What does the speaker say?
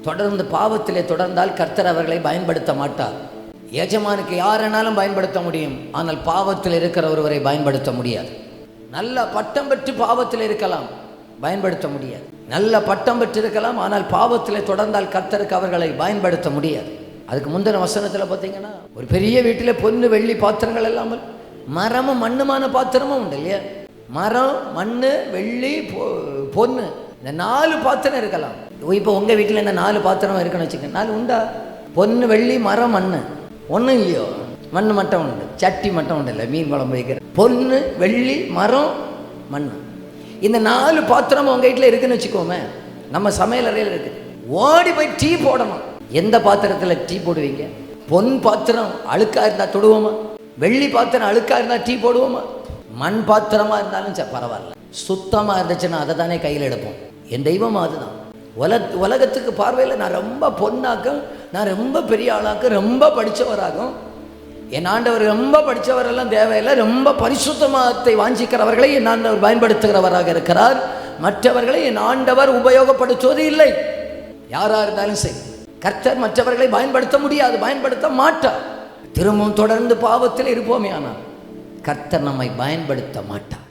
தொடர்ந்து பாவத்திலே தொடர்ந்தால் கர்த்தர் அவர்களை பயன்படுத்த மாட்டார். எஜமானுக்கு யாரெனாலும் பயன்படுத்த முடியும், ஆனால் பாவத்தில் இருக்கிற ஒருவரை பயன்படுத்த முடியாது. நல்ல பட்டம் பெற்று பாவத்தில் இருக்கலாம், பயன்படுத்த முடியாது. நல்ல பட்டம் பெற்று இருக்கலாம், ஆனால் பாவத்தில் தொடர்ந்தால் கர்த்தருக்கு அவர்களை பயன்படுத்த முடியாது. அதுக்கு முந்தின வசனத்தில் பார்த்தீங்கன்னா, ஒரு பெரிய வீட்டில் பொண்ணு வெள்ளி பாத்திரங்கள் இல்லாமல் மரமும் மண்ணுமான பாத்திரமும் உண்டு இல்லையா? மரம், மண், வெள்ளி, பொண்ணு, இந்த 4 பாத்திரம் இருக்கலாம். இப்போ உங்கள் வீட்டில் இந்த 4 பாத்திரம் இருக்குன்னு வச்சுக்கோங்க. 4 உண்டா? பொண்ணு, வெள்ளி, மரம், மண். ஒன்றும் இல்லையோ? மண் மட்டும் உண்டு, சட்டி மட்டும் உண்டு இல்லை, மீன் குழம்பு வைக்கிற. பொண்ணு, வெள்ளி, மரம், மண், இந்த 4 பாத்திரமும் உங்கள் வீட்டில் இருக்குன்னு வச்சுக்கோமே. நம்ம சமையல் அறையில் இருக்குது. ஓடி போய் டீ போடணும். எந்த பாத்திரத்தில் டீ போடுவீங்க? பொன் பாத்திரம் அழுக்காக இருந்தால் தொடுவோமா? வெள்ளி பாத்திரம் அழுக்காக இருந்தால் டீ போடுவோமா? மண் பாத்திரமாக இருந்தாலும் பரவாயில்ல, சுத்தமாக இருந்துச்சுன்னா அதை தானே கையில் எடுப்போம். என் தெய்வம் அதுதான். உலகத்துக்கு பார்வையில் நான் ரொம்ப பொண்ணாக்கும், நான் ரொம்ப பெரிய ஆளாக்கும், ரொம்ப படித்தவராகும். என் ஆண்டவர் ரொம்ப படித்தவரெல்லாம் தேவையில்லை, ரொம்ப பரிசுத்தமாகத்தை வாஞ்சிக்கிறவர்களை என் ஆண்டவர் பயன்படுத்துகிறவராக இருக்கிறார். மற்றவர்களை என் ஆண்டவர் உபயோகப்படுத்துவது இல்லை. யாராக இருந்தாலும் சரி, கர்த்தர் மற்றவர்களை பயன்படுத்த முடியாது, பயன்படுத்த மாட்டார். திரும்பவும் தொடர்ந்து பாவத்தில் இருப்போமே, ஆனால் கர்த்தர் நம்மை பயன்படுத்த மாட்டார்.